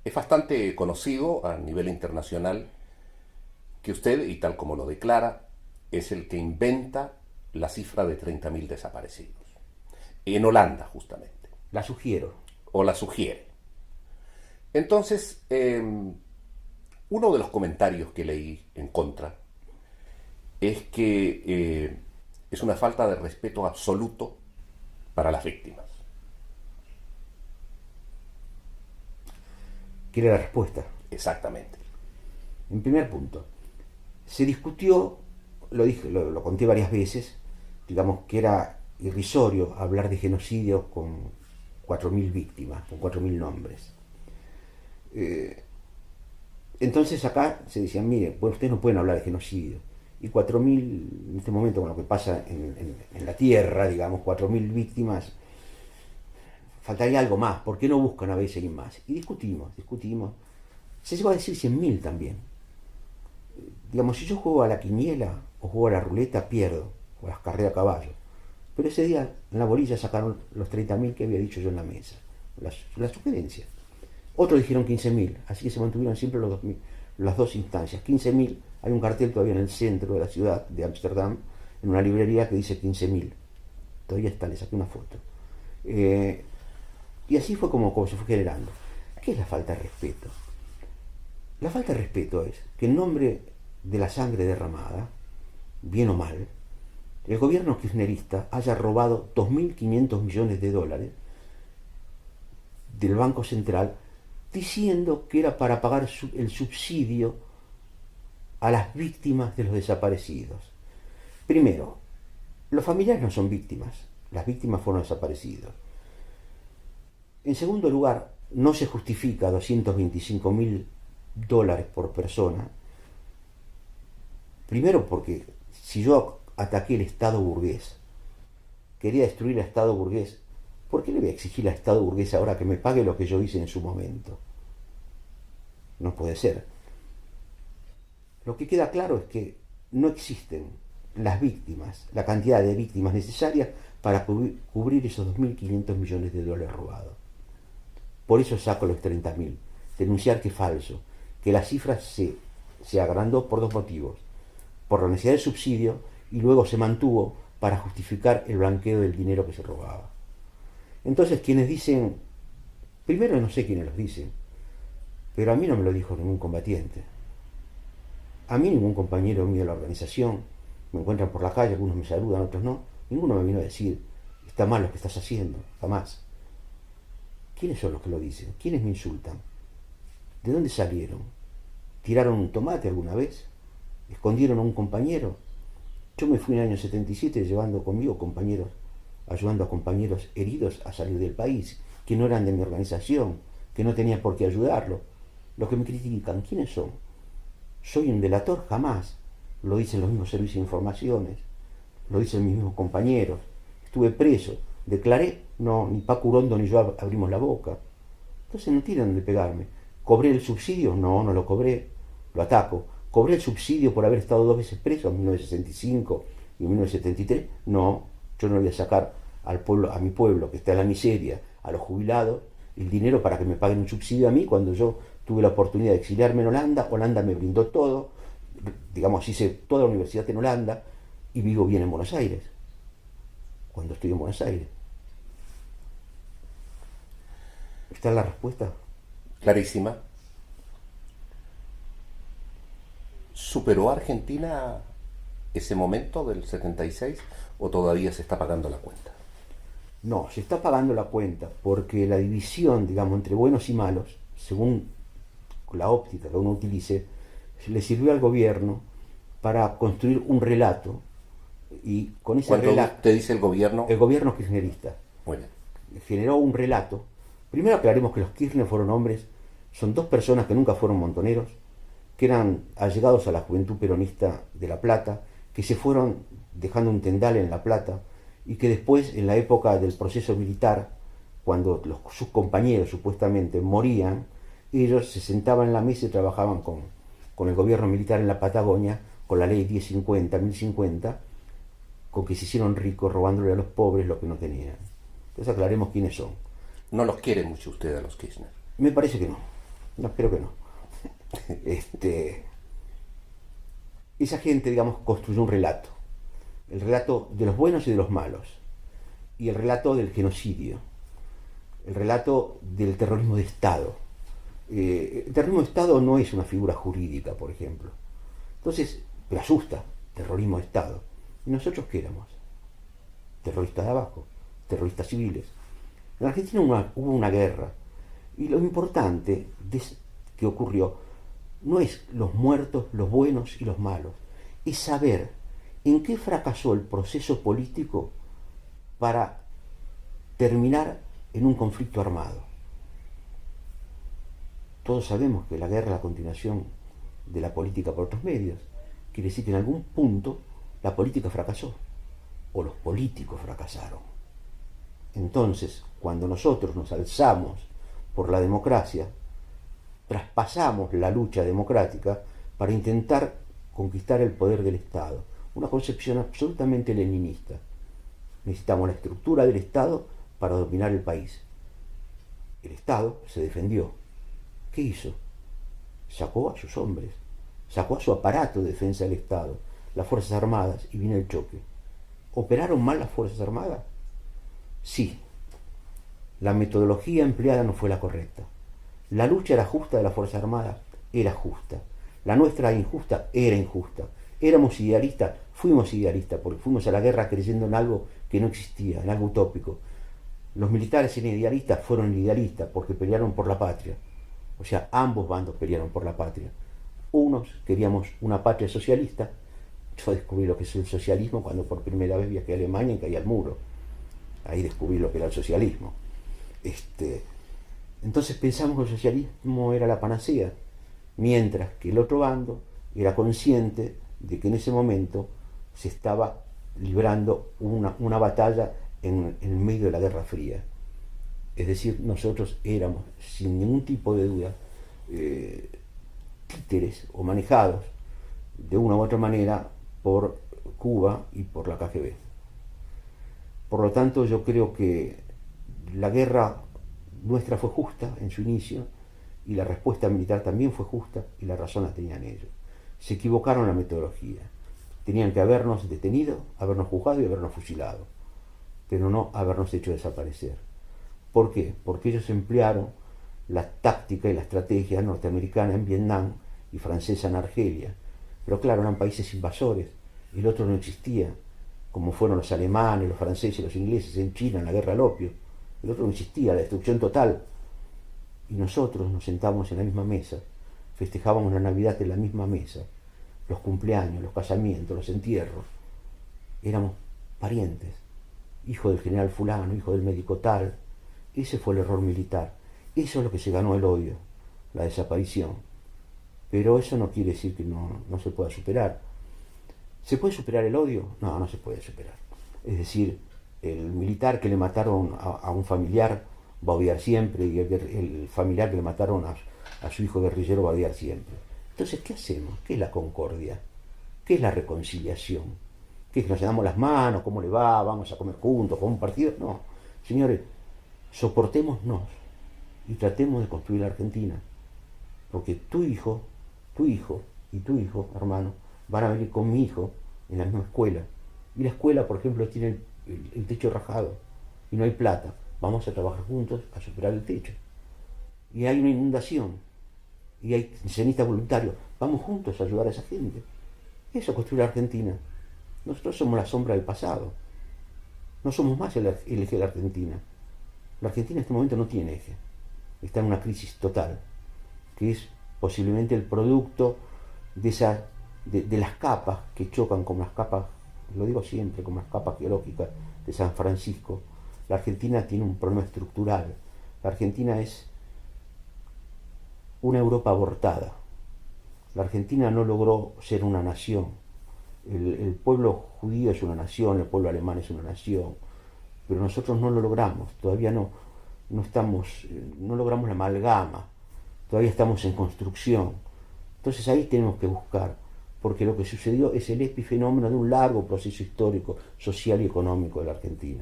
Es bastante conocido a nivel internacional que usted, y tal como lo declara, es el que inventa la cifra de 30.000 desaparecidos. En Holanda, justamente. La sugiero. O la sugiere. Entonces, uno de los comentarios que leí en contra es que es una falta de respeto absoluto para las víctimas. ¿Quiere la respuesta? Exactamente. En primer punto, se discutió, lo dije, lo conté varias veces, digamos que era irrisorio hablar de genocidio con 4.000 víctimas, con 4.000 nombres. Entonces acá se decían, mire, bueno, ustedes no pueden hablar de genocidio. Y 4.000, en este momento con lo que pasa en la tierra, digamos, 4.000 víctimas, faltaría algo más. ¿Por qué no buscan a veces alguien más? Y discutimos. Se llegó a decir 100.000 también. Digamos, si yo juego a la quiniela o juego a la ruleta, pierdo, o a las carreras a caballo. Pero ese día en la bolilla sacaron los 30.000 que había dicho yo en la mesa, la sugerencia. Otros dijeron 15.000, así que se mantuvieron siempre las dos instancias. 15.000, hay un cartel todavía en el centro de la ciudad de Ámsterdam, en una librería que dice 15.000. Todavía está, le saqué una foto. Y así fue como se fue generando. ¿Qué es la falta de respeto? La falta de respeto es que en nombre de la sangre derramada, bien o mal, el gobierno kirchnerista haya robado 2.500 millones de dólares del Banco Central diciendo que era para pagar el subsidio a las víctimas de los desaparecidos. Primero, los familiares no son víctimas, las víctimas fueron desaparecidos. En segundo lugar, no se justifica 225.000 dólares por persona. Primero porque si yo ataqué el Estado burgués, quería destruir al Estado burgués, ¿por qué le voy a exigir al Estado burgués ahora que me pague lo que yo hice en su momento? No puede ser. Lo que queda claro es que no existen las víctimas, la cantidad de víctimas necesarias para cubrir esos 2.500 millones de dólares robados. Por eso saco los 30.000. Denunciar que es falso, que la cifra se agrandó por dos motivos. Por la necesidad de subsidio y luego se mantuvo para justificar el blanqueo del dinero que se robaba. Entonces quienes dicen, primero no sé quiénes los dicen, pero a mí no me lo dijo ningún combatiente. A mí ningún compañero mío de la organización, me encuentran por la calle, algunos me saludan, otros no, ninguno me vino a decir, está mal lo que estás haciendo, jamás. ¿Quiénes son los que lo dicen? ¿Quiénes me insultan? ¿De dónde salieron? ¿Tiraron un tomate alguna vez? ¿Escondieron a un compañero? Yo me fui en el año 77 llevando conmigo compañeros, ayudando a compañeros heridos a salir del país, que no eran de mi organización, que no tenía por qué ayudarlo. Los que me critican, ¿quiénes son? ¿Soy un delator? Jamás. Lo dicen los mismos servicios de informaciones, lo dicen mis mismos compañeros. Estuve preso, declaré, no, ni Paco Urondo ni yo abrimos la boca. Entonces no tienen de pegarme. ¿Cobré el subsidio? No, no lo cobré, lo ataco. ¿Cobré el subsidio por haber estado 2 veces preso en 1965 y en 1973? No, yo no voy a sacar al pueblo, a mi pueblo que está en la miseria, a los jubilados, el dinero para que me paguen un subsidio a mí cuando yo tuve la oportunidad de exiliarme en Holanda. Holanda me brindó todo, digamos, hice toda la universidad en Holanda y vivo bien en Buenos Aires, cuando estoy en Buenos Aires. ¿Esta es la respuesta? Clarísima. ¿Superó Argentina ese momento del 76 o todavía se está pagando la cuenta? No, se está pagando la cuenta porque la división, digamos, entre buenos y malos, según la óptica que uno utilice, le sirvió al gobierno para construir un relato y con ese Cuando relato, usted dice el gobierno kirchnerista bueno, generó un relato. Primero aclaremos que los Kirchner fueron hombres, son dos personas que nunca fueron montoneros, que eran allegados a la juventud peronista de La Plata, que se fueron dejando un tendal en La Plata y que después, en la época del proceso militar, cuando sus compañeros supuestamente morían, ellos se sentaban en la mesa y trabajaban con el gobierno militar en la Patagonia, con la ley 1050, 1050, con que se hicieron ricos robándole a los pobres lo que no tenían. Entonces aclaremos quiénes son. no los quiere mucho usted a los Kirchner. Me parece que no. No, espero que no. Esa gente, digamos, construyó un relato. El relato de los buenos y de los malos. Y el relato del genocidio. El relato del terrorismo de Estado. El terrorismo de Estado no es una figura jurídica, por ejemplo. Entonces, pero asusta, terrorismo de Estado. ¿Y nosotros qué éramos? Terroristas de abajo, terroristas civiles. En Argentina hubo una guerra. Y lo importante que ocurrió no es los muertos, los buenos y los malos. Es saber en qué fracasó el proceso político para terminar en un conflicto armado. Todos sabemos que la guerra es la continuación de la política por otros medios. Quiere decir que en algún punto la política fracasó, o los políticos fracasaron. Entonces, cuando nosotros nos alzamos por la democracia, traspasamos la lucha democrática para intentar conquistar el poder del Estado. Una concepción absolutamente leninista. Necesitamos la estructura del Estado para dominar el país. El Estado se defendió. ¿Qué hizo? Sacó a sus hombres, sacó a su aparato de defensa del Estado, las Fuerzas Armadas, y vino el choque. ¿Operaron mal las Fuerzas Armadas? Sí. La metodología empleada no fue la correcta. La lucha era justa de las Fuerzas Armadas, era justa. La nuestra era injusta, era injusta. Éramos idealistas, fuimos idealistas, porque fuimos a la guerra creyendo en algo que no existía, en algo utópico. Los militares eran idealistas, fueron idealistas, porque pelearon por la patria. O sea, ambos bandos pelearon por la patria. Unos queríamos una patria socialista. Yo descubrí lo que es el socialismo cuando por primera vez viajé a Alemania y caí al muro. Ahí descubrí lo que era el socialismo. Entonces pensamos que el socialismo era la panacea, mientras que el otro bando era consciente de que en ese momento se estaba librando una batalla en medio de la Guerra Fría. Es decir, nosotros éramos, sin ningún tipo de duda, títeres o manejados de una u otra manera por Cuba y por la KGB. Por lo tanto, yo creo que la guerra nuestra fue justa en su inicio, y la respuesta militar también fue justa, y la razón la tenían ellos. Se equivocaron en la metodología. Tenían que habernos detenido, habernos juzgado y habernos fusilado, pero no habernos hecho desaparecer. ¿Por qué? Porque ellos emplearon la táctica y la estrategia norteamericana en Vietnam y francesa en Argelia. Pero claro, eran países invasores, el otro no existía, como fueron los alemanes, los franceses, los ingleses en China en la guerra al opio. El otro no existía, la destrucción total. Y nosotros nos sentamos en la misma mesa, festejábamos la Navidad en la misma mesa, los cumpleaños, los casamientos, los entierros. Éramos parientes, hijo del general fulano, hijo del médico tal. Ese fue el error militar. Eso es lo que se ganó el odio, la desaparición. Pero eso no quiere decir que no se pueda superar. ¿Se puede superar el odio? No, no se puede superar. Es decir, el militar que le mataron a un familiar va a odiar siempre, y el familiar que le mataron a su hijo guerrillero va a odiar siempre. Entonces, ¿qué hacemos? ¿Qué es la concordia? ¿Qué es la reconciliación? ¿Qué es que nos damos las manos? ¿Cómo le va? ¿Vamos a comer juntos? ¿Con un partido? No. Señores, soportémonos y tratemos de construir la Argentina. Porque tu hijo y tu hijo, hermano, van a venir con mi hijo en la misma escuela. Y la escuela, por ejemplo, tiene el techo rajado y no hay plata. Vamos a trabajar juntos a superar el techo. Y hay una inundación y se necesita voluntario. Vamos juntos a ayudar a esa gente. Eso construye la Argentina. Nosotros somos la sombra del pasado. No somos más el eje de la Argentina. La Argentina en este momento no tiene eje. Está en una crisis total, que es posiblemente el producto de las capas que chocan como las capas, lo digo siempre, como las capas geológicas de San Francisco. La Argentina tiene un problema estructural. La Argentina es una Europa abortada. La Argentina no logró ser una nación. El pueblo judío es una nación, el pueblo alemán es una nación, pero nosotros no lo logramos, todavía no logramos la amalgama, todavía estamos en construcción. Entonces ahí tenemos que buscar, porque lo que sucedió es el epifenómeno de un largo proceso histórico, social y económico de la Argentina.